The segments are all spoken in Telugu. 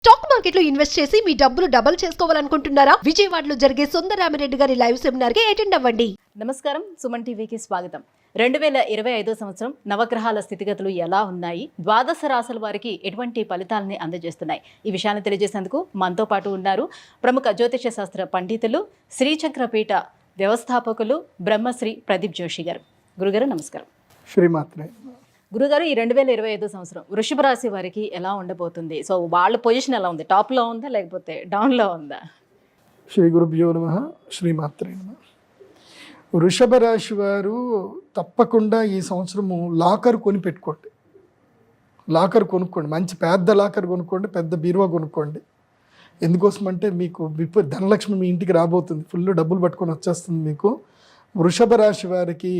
స్టాక్ మార్కెట్లో ఇన్వెస్ట్ చేసి మీ డబ్బులు డబుల్ చేసుకోవాలనుకుంటున్నారా? విజయవాడలో జరిగే సుందరరామిరెడ్డి గారి లైవ్ సెమినార్ కి అటెండ్ అవ్వండి. నమస్కారం, సుమన్ టీవీకి స్వాగతం. 2025 సంవత్సరం నవగ్రహాల స్థితిగతులు ఎలా ఉన్నాయి, ద్వాదశ రాశుల వారికి ఎటువంటి ఫలితాలని అందజేస్తున్నాయి, ఈ విషయాన్ని తెలియజేసేందుకు మనతో పాటు ఉన్నారు ప్రముఖ జ్యోతిష శాస్త్ర పండితులు, శ్రీచక్రపీఠ వ్యవస్థాపకులు బ్రహ్మశ్రీ ప్రదీప్ జోషి గారు. గురుగారు నమస్కారం. శ్రీమాత్రే. గురుగారు, ఈ 2025 సంవత్సరం వృషభ రాశి వారికి ఎలా ఉండబోతుంది? సో వాళ్ళ పొజిషన్ ఎలా ఉంది? టాప్లో ఉందా లేకపోతే డౌన్లో ఉందా? శ్రీ గురుభ్యో నమః. శ్రీమాత్రే నమః. వృషభ రాశి వారు తప్పకుండా ఈ సంవత్సరము లాకర్ కొని పెట్టుకోండి. లాకర్ కొనుక్కోండి, మంచి పెద్ద లాకర్ కొనుక్కోండి, పెద్ద బీరువా కొనుక్కోండి. ఎందుకోసం అంటే మీకు ధనలక్ష్మి మీ ఇంటికి రాబోతుంది, ఫుల్ డబ్బులు పట్టుకొని వచ్చేస్తుంది మీకు. వృషభ రాశి వారికి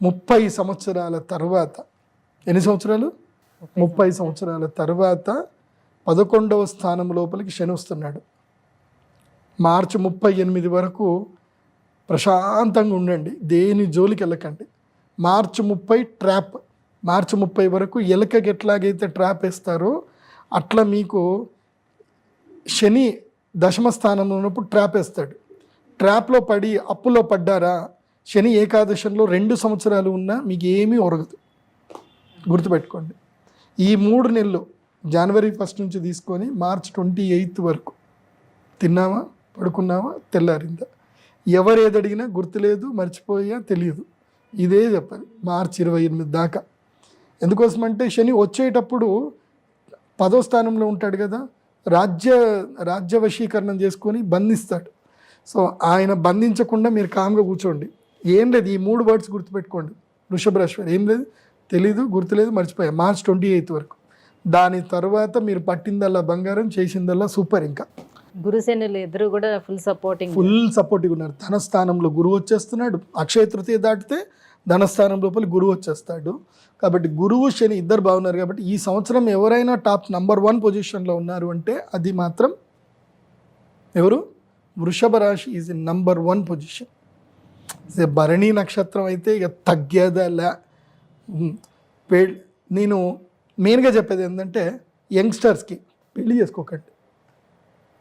30 సంవత్సరాల తర్వాత, ఎన్ని సంవత్సరాలు? 30 సంవత్సరాల తర్వాత 11వ స్థానం లోపలికి శని వస్తున్నాడు. మార్చి 38 వరకు ప్రశాంతంగా ఉండండి, దేని జోలికి వెళ్ళకండి. మార్చి 30 ట్రాప్. మార్చి 30 వరకు ఎలకకి ఎట్లాగైతే ట్రాప్ వేస్తారో అట్లా మీకు శని దశమ స్థానంలో ఉన్నప్పుడు ట్రాప్ వేస్తాడు. ట్రాప్లో పడి అప్పులో పడ్డారా, శని ఏకాదశంలో 2 సంవత్సరాలు ఉన్నా మీకు ఏమీ ఒరగదు, గుర్తుపెట్టుకోండి. ఈ 3 నెలలు జనవరి 1 నుంచి తీసుకొని మార్చ్ 28 వరకు తిన్నావా, పడుకున్నావా, తెల్లారిందా, ఎవరు ఏది అడిగినా గుర్తులేదు, మర్చిపోయా, తెలియదు, ఇదే చెప్పాలి మార్చి 28 దాకా. ఎందుకోసమంటే శని వచ్చేటప్పుడు 10వ స్థానంలో ఉంటాడు కదా, రాజ్య వశీకరణం చేసుకొని బంధిస్తాడు. సో ఆయన బంధించకుండా మీరు కామ్గా కూర్చోండి. ఏం లేదు, ఈ 3 వర్డ్స్ గుర్తుపెట్టుకోండి. వృషభ రాశి వారు ఏం లేదు, తెలీదు, గుర్తులేదు, మర్చిపోయా, మార్చ్ 28 వరకు. దాని తర్వాత మీరు పట్టిందల్లా బంగారం, చేసిందల్లా సూపర్. ఇంకా గురుసేనులు ఇద్దరు కూడా ఫుల్ సపోర్టివ్ ఉన్నారు. ధనస్థానంలో గురువు వచ్చేస్తున్నాడు. అక్షయ తృతీయ దాటితే ధనస్థానం లోపల గురువు వచ్చేస్తాడు. కాబట్టి గురువు శని ఇద్దరు బాగున్నారు. కాబట్టి ఈ సంవత్సరం ఎవరైనా టాప్ నంబర్ 1 పొజిషన్లో ఉన్నారు అంటే అది మాత్రం ఎవరు? వృషభ రాశి is in number 1 position. Bharani నక్షత్రం అయితే ఇక తగ్గేదలా. నేను మెయిన్గా చెప్పేది ఏంటంటే యంగ్స్టర్స్కి పెళ్లి చేసుకోకండి.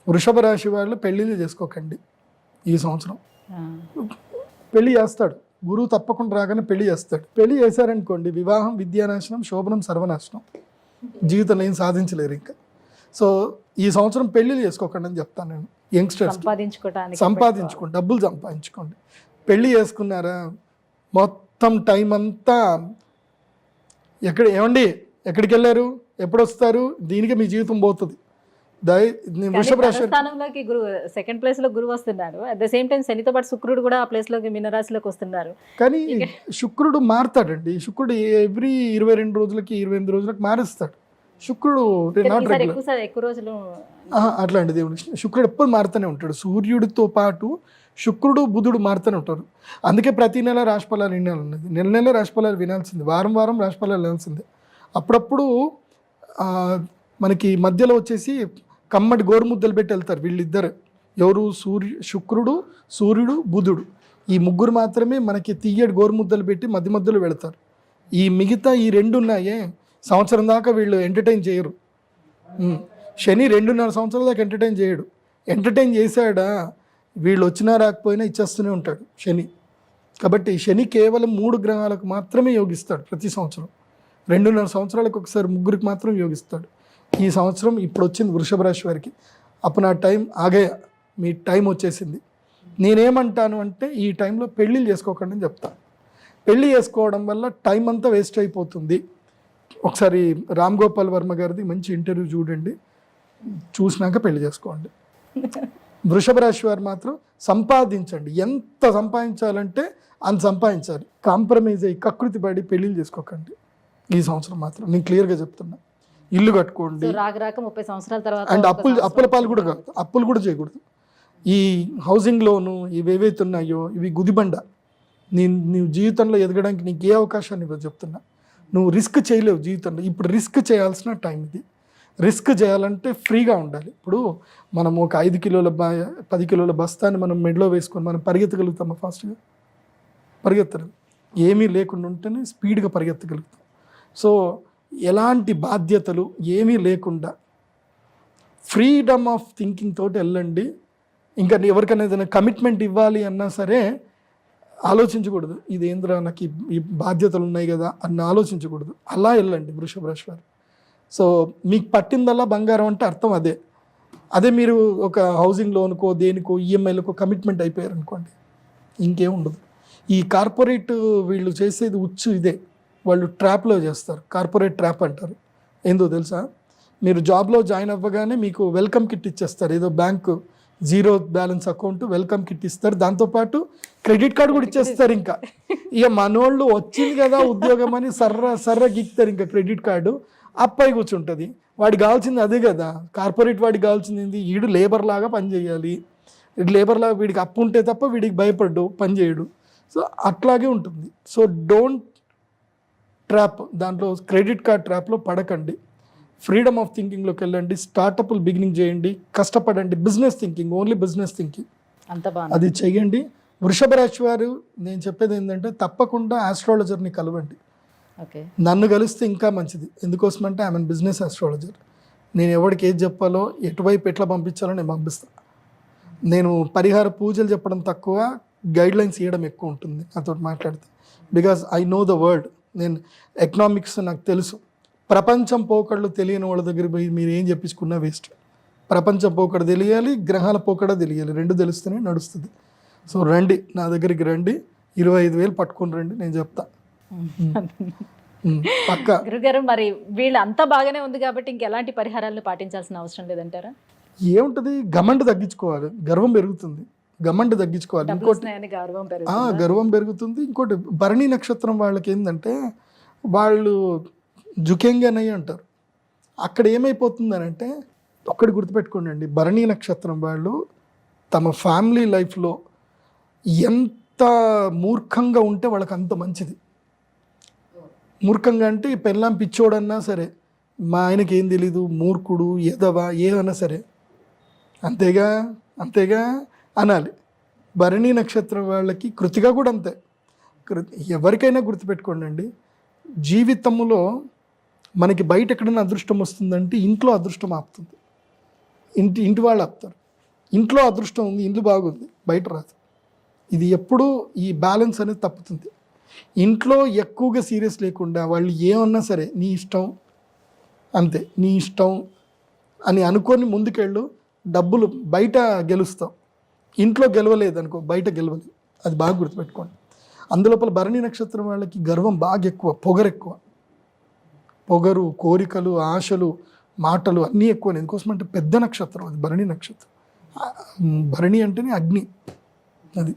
వృషభ రాశి వాళ్ళు పెళ్ళిళ్ళు చేసుకోకండి. ఈ సంవత్సరం పెళ్లి చేస్తాడు గురువు, తప్పకుండా రాగానే పెళ్లి చేస్తాడు. పెళ్లి చేశారనుకోండి, వివాహం విద్యానాశనం, శోభనం సర్వనాశనం, జీవితంలో ఏం సాధించలేరు ఇంకా. సో ఈ సంవత్సరం పెళ్ళిళ్ళు చేసుకోకండి అని చెప్తాను నేను. యంగ్స్టర్స్ సంపాదించుకోండి, డబ్బులు సంపాదించుకోండి. పెళ్ళి చేసుకున్నారా, మొత్తం టైం అంతా ఎక్కడికి వెళ్ళారు, ఎప్పుడు వస్తారు, దీనికి మీ జీవితం పోతుంది. వృషభ రాశి స్థానంలోకి గురువు సెకండ్ ప్లేస్ లో గురువు వస్తున్నారు. అట్ ద సేమ్ టైం శనితో పాటు శుక్రుడు కూడా ఆ ప్లేస్ లోకి మీనరాశిలోకి వస్తున్నారు. కానీ శుక్రుడు మారుతాడండి. శుక్రుడు ఎవ్రీ 22 రోజులకి 28 రోజులకి మారుస్తాడు. శుక్రుడు ఎక్కువ రోజులు అట్లాంటి దేవుడు. శుక్రుడు ఎప్పుడు మారుతూనే ఉంటాడు. సూర్యుడితో పాటు శుక్రుడు బుధుడు మారుతూనే ఉంటారు. అందుకే ప్రతి నెల రాశిఫలాలు వినాలన్నది. నెల రాశిఫలాలు వినాల్సింది, వారం రాశిఫలాలు వినాల్సిందే. అప్పుడప్పుడు మనకి మధ్యలో వచ్చేసి కమ్మటి గోరుముద్దలు పెట్టి వెళ్తారు వీళ్ళిద్దరు. ఎవరు? శుక్రుడు, సూర్యుడు, బుధుడు. ఈ 3 మాత్రమే మనకి తీయటి గోరుముద్దలు పెట్టి మధ్యలో వెళతారు. ఈ మిగతా ఈ 2 ఉన్నాయే, సంవత్సరం దాకా వీళ్ళు ఎంటర్టైన్ చేయరు. శని 2.5 సంవత్సరాల దాకా ఎంటర్టైన్ చేయడు. ఎంటర్టైన్ చేశాడా, వీళ్ళు వచ్చినా రాకపోయినా ఇచ్చేస్తూనే ఉంటాడు శని. కాబట్టి శని కేవలం 3 గ్రహాలకు మాత్రమే యోగిస్తాడు ప్రతి సంవత్సరం. 2.5 సంవత్సరాలకు ఒకసారి 3కి మాత్రం యోగిస్తాడు. ఈ సంవత్సరం ఇప్పుడు వచ్చింది వృషభ రాశి వారికి. అప్పుడు నా టైం ఆగయా, మీ టైం వచ్చేసింది. నేనేమంటాను అంటే ఈ టైంలో పెళ్ళిళ్ళు చేసుకోకండి అని చెప్తాను. పెళ్ళి చేసుకోవడం వల్ల టైం అంతా వేస్ట్ అయిపోతుంది. ఒకసారి రామ్ గోపాల్ వర్మ గారిది మంచి ఇంటర్వ్యూ చూడండి, చూసినాక పెళ్లి చేసుకోండి. వృషభ రాశి వారు మాత్రం సంపాదించండి, ఎంత సంపాదించాలంటే అంత సంపాదించాలి. కాంప్రమైజ్ అయ్యి కకృతి పడి పెళ్ళిళ్ళు చేసుకోకండి ఈ సంవత్సరం మాత్రం. నేను క్లియర్గా చెప్తున్నా. ఇల్లు కట్టుకోండి, 30 సంవత్సరాల తర్వాత. అండ్ అప్పుల పాలు కూడా కాదు, అప్పులు కూడా చేయకూడదు. ఈ హౌసింగ్ లోను ఇవి ఏవైతే ఉన్నాయో ఇవి గుదిబండ. నీవు జీవితంలో ఎదగడానికి నీకు ఏ అవకాశాన్ని ఇవ్వదు చెప్తున్నా. నువ్వు రిస్క్ చేయలేవు జీవితంలో. ఇప్పుడు రిస్క్ చేయాల్సిన టైం ఇది. రిస్క్ చేయాలంటే ఫ్రీగా ఉండాలి. ఇప్పుడు మనం ఒక 5 కిలోల 10 కిలోల బస్తాన్ని మనం మెడలో వేసుకొని మనం పరిగెత్తగలుగుతామా? ఫాస్ట్గా పరిగెత్తలేము. ఏమీ లేకుండా ఉంటేనే స్పీడ్గా పరిగెత్తగలుగుతాం. సో ఎలాంటి బాధ్యతలు ఏమీ లేకుండా ఫ్రీడమ్ ఆఫ్ థింకింగ్ తోటి వెళ్ళండి. ఇంకా ఎవరికైనా ఏదైనా కమిట్మెంట్ ఇవ్వాలి అన్నా సరే ఆలోచించకూడదు, ఇదేంద్రా నాకు ఈ బాధ్యతలు ఉన్నాయి కదా అన్న ఆలోచించకూడదు. అలా వెళ్ళండి వృషభ రాశి వారు. సో మీకు పట్టిందల్లా బంగారం అంటే అర్థం అదే మీరు ఒక హౌసింగ్ లోన్కో దేనికో ఈఎంఐలకో కమిట్మెంట్ అయిపోయారు అనుకోండి, ఇంకేం ఉండదు. ఈ కార్పొరేట్ వీళ్ళు చేసేది ఇదే, వాళ్ళు ట్రాప్లో చేస్తారు. కార్పొరేట్ ట్రాప్ అంటారు. ఏందో తెలుసా, మీరు జాబ్లో జాయిన్ అవ్వగానే మీకు వెల్కమ్ కిట్ ఇచ్చేస్తారు. ఏదో bank zero balance account welcome kit ఇస్తారు, దాంతోపాటు క్రెడిట్ కార్డు కూడా ఇచ్చేస్తారు. ఇంకా ఇక మనోళ్ళు వచ్చింది కదా ఉద్యోగం అని సర్ర గిక్తారు. ఇంకా క్రెడిట్ కార్డు అప్పాయి కూర్చుంటుంది. వాడికి కావాల్సింది అదే కదా, కార్పొరేట్ వాడికి కావాల్సింది ఏంది, వీడు లేబర్ లాగా పనిచేయాలి. లేబర్ లాగా వీడికి అప్పు ఉంటే తప్ప వీడికి భయపడ్డు పని చేయడు. సో అట్లాగే ఉంటుంది. సో డోంట్ ట్రాప్, దాంట్లో క్రెడిట్ కార్డ్ ట్రాప్లో పడకండి. ఫ్రీడమ్ ఆఫ్ థింకింగ్లోకి వెళ్ళండి. స్టార్టప్లు బిగినింగ్ చేయండి, కష్టపడండి. Business thinking, only business thinking అంత బాగా అది చెయ్యండి. వృషభ రాశి వారు నేను చెప్పేది ఏంటంటే తప్పకుండా ఆస్ట్రాలజర్ని కలవండి. ఓకే, నన్ను కలిస్తే ఇంకా మంచిది. ఎందుకోసమంటే ఐఎమ్ బిజినెస్ ఆస్ట్రాలజర్. నేను ఎవరికి ఏది చెప్పాలో ఎటువైపు ఎట్లా పంపించాలో నేను పంపిస్తాను. నేను పరిహార పూజలు చెప్పడం తక్కువ, గైడ్ లైన్స్ ఇవ్వడం ఎక్కువ ఉంటుంది నాతో మాట్లాడితే. Because I know the world. నేను ఎకనామిక్స్ నాకు తెలుసు. ప్రపంచం పోకడలు తెలియని వాళ్ళ దగ్గర పోయి మీరు ఏం చెప్పించుకున్నా వేస్ట్. ప్రపంచం పోకడ తెలియాలి, గ్రహాల పోకడ తెలియాలి, రెండు తెలుస్తూనే నడుస్తుంది. సో రండి, నా దగ్గరికి రండి, 25,000 పట్టుకొని రండి, నేను చెప్తా పక్కా. గురుగారు, మరి వీళ్ళు అంతా బాగానే ఉంది కాబట్టి ఇంకెలాంటి పరిహారాలను పాటించాల్సిన అవసరం లేదంటారా? ఏముంటుంది, గమంట తగ్గించుకోవాలి, గర్వం పెరుగుతుంది. గమంట తగ్గించుకోవాలి. ఇంకోటి గర్వం పెరుగుతుంది. ఇంకోటి భరణి నక్షత్రం వాళ్ళకి ఏంటంటే వాళ్ళు జుకెంగనయ్య అంటారు. అక్కడ ఏమైపోతుందనంటే ఒక్కటి గుర్తుపెట్టుకోండి అండి, భరణి నక్షత్రం వాళ్ళు తమ ఫ్యామిలీ లైఫ్లో ఎంత మూర్ఖంగా ఉంటే వాళ్ళకి అంత మంచిది. మూర్ఖంగా అంటే పెళ్ళాం పిచ్చోడన్నా సరే, మా ఆయనకి ఏం తెలీదు, మూర్ఖుడు, ఎదవా, ఏదన్నా సరే అంతేగా అనాలి. భరణి నక్షత్రం వాళ్ళకి కృతిగా కూడా అంతే. ఎవరికైనా గుర్తుపెట్టుకోండి అండి, జీవితంలో మనకి బయట ఎక్కడైనా అదృష్టం వస్తుందంటే ఇంట్లో అదృష్టం ఆపుతుంది. ఇంటి వాళ్ళు ఆపుతారు. ఇంట్లో అదృష్టం ఉంది, ఇల్లు బాగుంది, బయట రాదు. ఇది ఎప్పుడూ ఈ బ్యాలెన్స్ అనేది తప్పుతుంది. ఇంట్లో ఎక్కువగా సీరియస్ లేకుండా వాళ్ళు ఏమన్నా సరే నీ ఇష్టం, అంతే నీ ఇష్టం అని అనుకొని ముందుకెళ్ళు. డబ్బులు బయట గెలుస్తావు, ఇంట్లో గెలవలేదు అనుకో, బయట గెలవలేదు. అది బాగా గుర్తుపెట్టుకోండి. అందులోపల భరణి నక్షత్రం వాళ్ళకి గర్వం బాగా ఎక్కువ, పొగరు, కోరికలు, ఆశలు, మాటలు అన్నీ ఎక్కువ. ఎందుకోసమంటే పెద్ద నక్షత్రం అది భరణి నక్షత్రం. భరణి అంటేనే అగ్ని. అది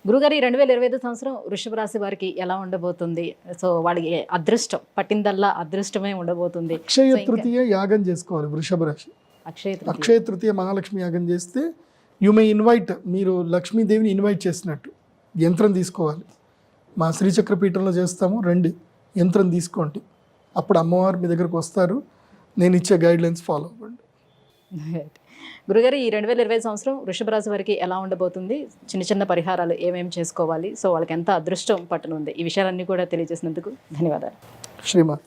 గురుగారు, ఈ 2025 సంవత్సరం వృషభ రాశి వారికి ఎలా ఉండబోతుంది? సో వాళ్ళకి అదృష్టం పట్టిందల్లా అదృష్టమే ఉండబోతుంది. అక్షయ తృతీయ యాగం చేసుకోవాలి వృషభ రాశి. అక్షయ తృతీయ మహాలక్ష్మి యాగం చేస్తే యు మే ఇన్వైట్, మీరు లక్ష్మీదేవిని ఇన్వైట్ చేసినట్టు. యంత్రం తీసుకోవాలి, మా శ్రీచక్రపీఠంలో చేస్తాము, రండి యంత్రం తీసుకోండి. అప్పుడు అమ్మవారు మీ దగ్గరకు వస్తారు. నేను ఇచ్చే గైడ్లైన్స్ ఫాలో అవ్వండి. గురుగారు, ఈ 2025 సంవత్సరం వృషభ రాశి వారికి ఎలా ఉండబోతుంది? చిన్న పరిహారాలు ఏమేమి చేసుకోవాలి? సో వాళ్ళకి ఎంత అదృష్టం పట్టనుంది? ఈ విషయాలన్నీ కూడా తెలియజేసినందుకు ధన్యవాదాలు. శ్రీమాత.